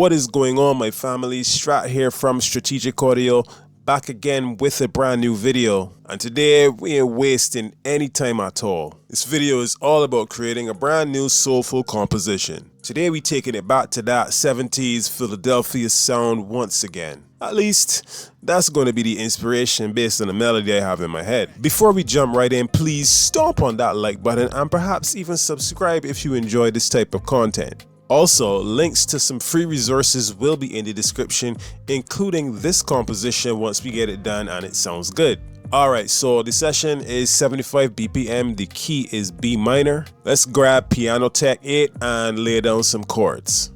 What is going on, my family? Strat here from Strategic Audio, back again with a brand new video. And today we ain't wasting any time at all. This video is all about creating a brand new soulful composition. Today we taking it back to that 70s Philadelphia sound once again. At least that's going to be the inspiration based on the melody I have in my head. Before we jump right in, please stomp on that like button and perhaps even subscribe if you enjoy this type of content. Also, links to some free resources will be in the description, including this composition once we get it done and it sounds good. Alright, so the session is 75 BPM, the key is B minor. Let's grab Piano Tech 8 and lay down some chords.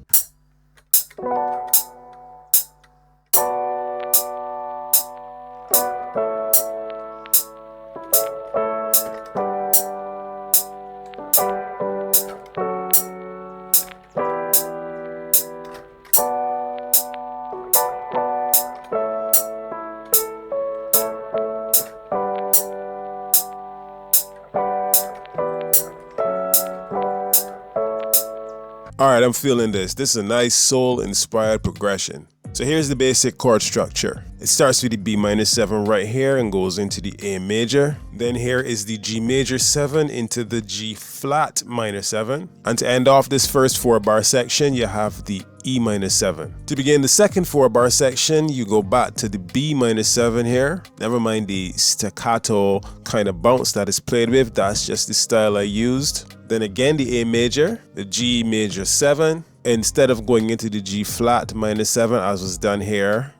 Alright, I'm feeling this. This is a nice soul-inspired progression. So here's the basic chord structure. It starts with the B minor 7 right here and goes into the A major. Then here is the G major 7 into the G flat minor 7. And to end off this first 4-bar section, you have the E minor 7. To begin the second 4-bar section, you go back to the B minor 7 here. Never mind the staccato kind of bounce that is played with. That's just the style I used. Then again the A major, the G major 7. Instead of going into the G flat minor 7 as was done here,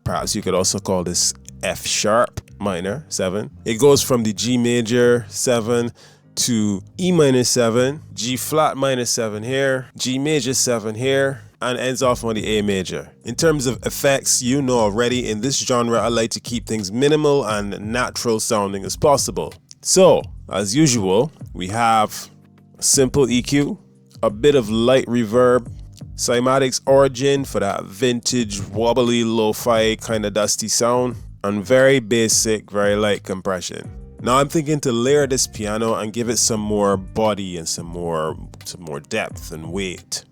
perhaps you could also call this F sharp minor 7. It goes from the G major 7 to E minor 7, G flat minor 7 here, G major 7 here, and ends off on the A major. In terms of effects, you know already in this genre I like to keep things minimal and natural sounding as possible. So, as usual, we have a simple EQ, a bit of light reverb, Cymatics Origin for that vintage wobbly lo-fi kind of dusty sound, and very basic, very light compression. Now I'm thinking to layer this piano and give it some more body and some more depth and weight.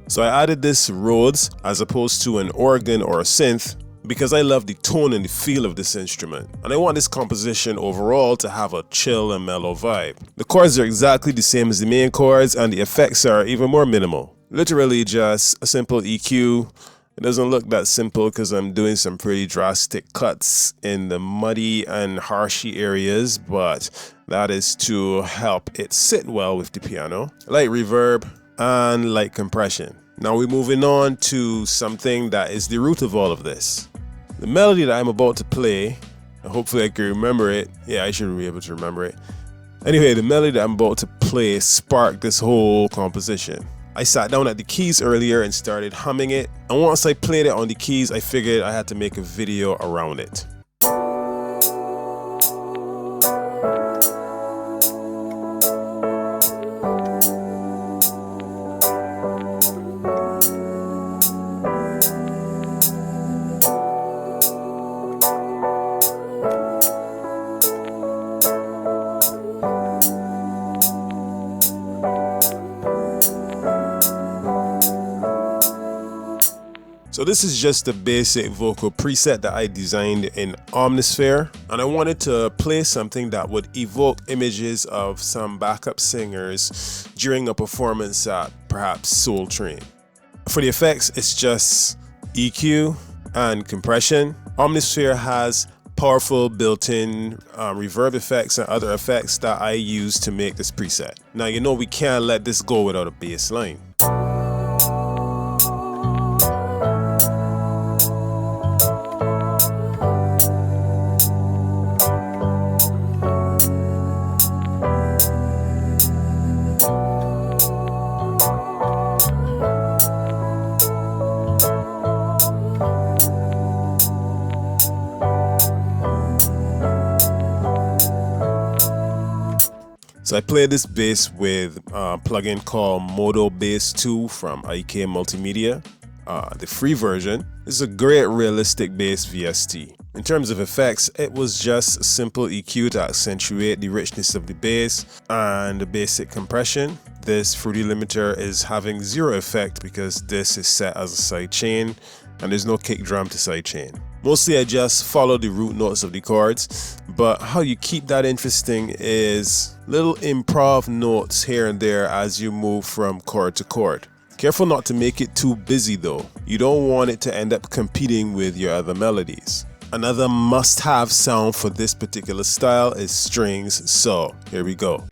So I added this Rhodes as opposed to an organ or a synth because I love the tone and the feel of this instrument. And I want this composition overall to have a chill and mellow vibe. The chords are exactly the same as the main chords and the effects are even more minimal. Literally just a simple EQ. It doesn't look that simple because I'm doing some pretty drastic cuts in the muddy and harshy areas, but that is to help it sit well with the piano. Light reverb and light compression. Now we're moving on to something that is the root of all of this. The melody that I'm about to play, and hopefully I can remember it. Yeah, I should be able to remember it. Anyway, the melody that I'm about to play sparked this whole composition. I sat down at the keys earlier and started humming it. And once I played it on the keys, I figured I had to make a video around it. So this is just a basic vocal preset that I designed in Omnisphere, and I wanted to play something that would evoke images of some backup singers during a performance at perhaps Soul Train. For the effects, it's just EQ and compression. Omnisphere has powerful built-in reverb effects and other effects that I use to make this preset. Now you know we can't let this go without a bass line. So I play this bass with a plugin called Modo Bass 2 from IK Multimedia, the free version. This is a great realistic bass VST. In terms of effects, it was just a simple EQ to accentuate the richness of the bass and the basic compression. This fruity limiter is having zero effect because this is set as a sidechain and there's no kick drum to sidechain. Mostly I just follow the root notes of the chords, but how you keep that interesting is little improv notes here and there as you move from chord to chord. Careful not to make it too busy though. You don't want it to end up competing with your other melodies. Another must-have sound for this particular style is strings, so here we go.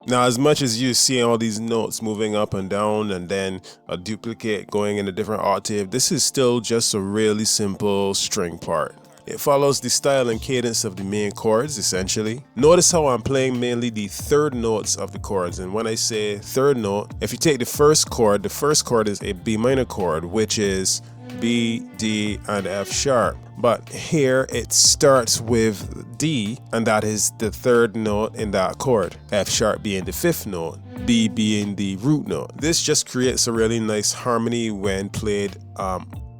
Now, as much as you see all these notes moving up and down and then a duplicate going in a different octave, this is still just a really simple string part. It follows the style and cadence of the main chords, essentially. Notice how I'm playing mainly the third notes of the chords, and when I say third note, if you take the first chord is a B minor chord, which is B, D, and F sharp. But here it starts with D, and that is the third note in that chord. F sharp being the fifth note, B being the root note. This just creates a really nice harmony when played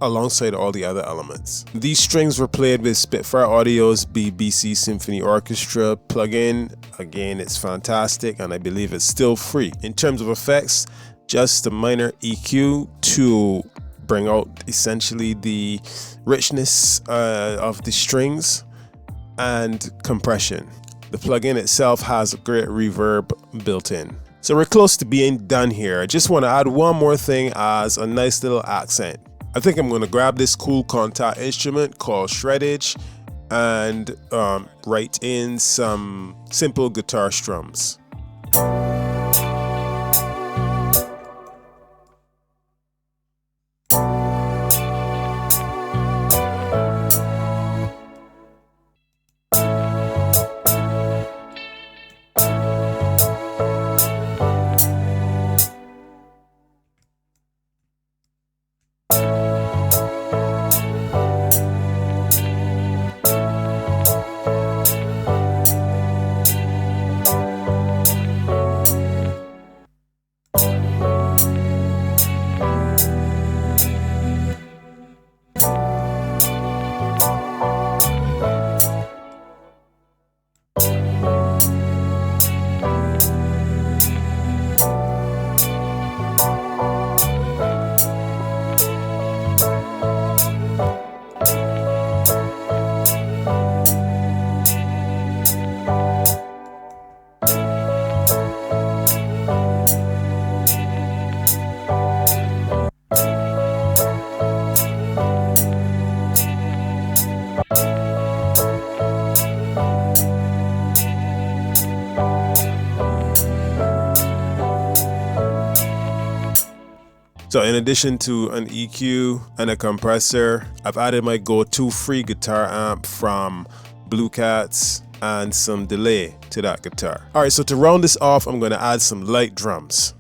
alongside all the other elements. These strings were played with Spitfire Audio's BBC Symphony Orchestra plugin. Again, it's fantastic, and I believe it's still free. In terms of effects, just a minor EQ to bring out essentially the richness of the strings and compression. The plugin itself has a great reverb built in. So we're close to being done here. I just want to add one more thing as a nice little accent. I think I'm going to grab this cool contact instrument called shreddage and write in some simple guitar strums. So in addition to an EQ and a compressor, I've added my go-to free guitar amp from Blue Cats and some delay to that guitar. Alright, so to round this off, I'm going to add some light drums.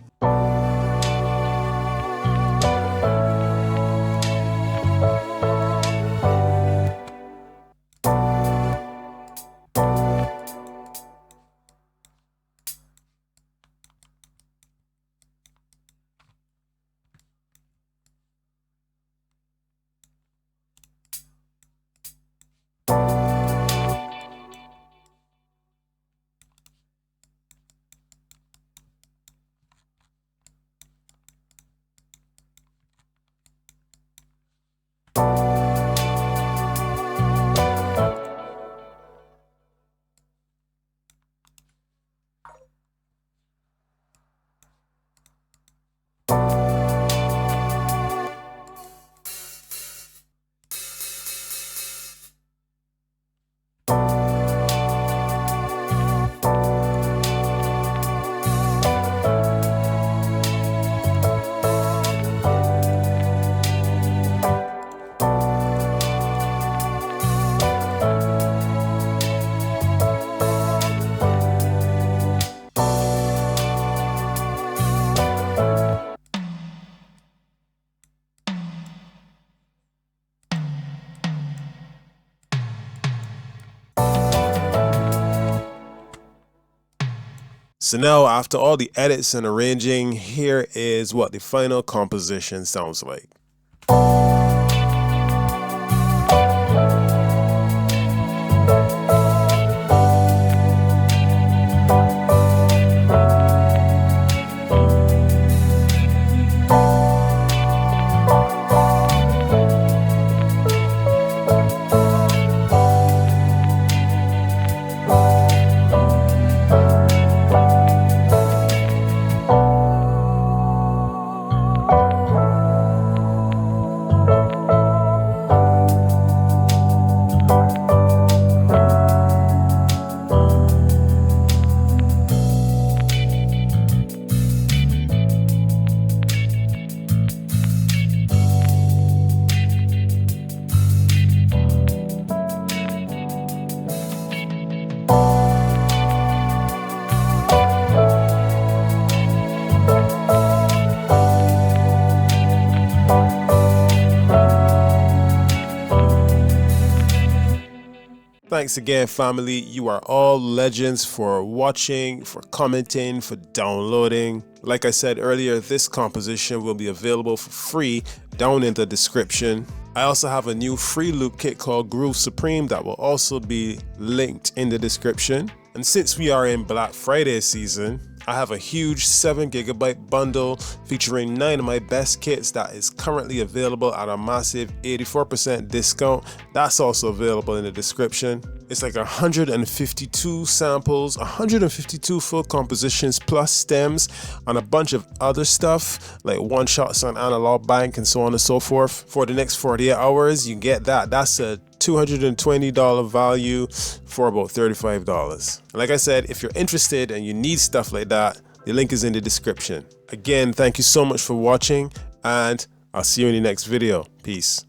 So now, after all the edits and arranging, here is what the final composition sounds like. Thanks again, family. You are all legends for watching, for commenting, for downloading. Like I said earlier, this composition will be available for free down in the description. I also have a new free loop kit called Groove Supreme that will also be linked in the description. And since we are in Black Friday season, I have a huge 7GB bundle featuring 9 of my best kits that is currently available at a massive 84% discount. That's also available in the description. It's like 152 samples, 152 full compositions plus stems, and a bunch of other stuff like one-shots on analog bank and so on and so forth. For the next 48 hours, you get that. That's a $220 value for about $35. Like I said, if you're interested and you need stuff like that, the link is in the description. Again, thank you so much for watching, and I'll see you in the next video. Peace.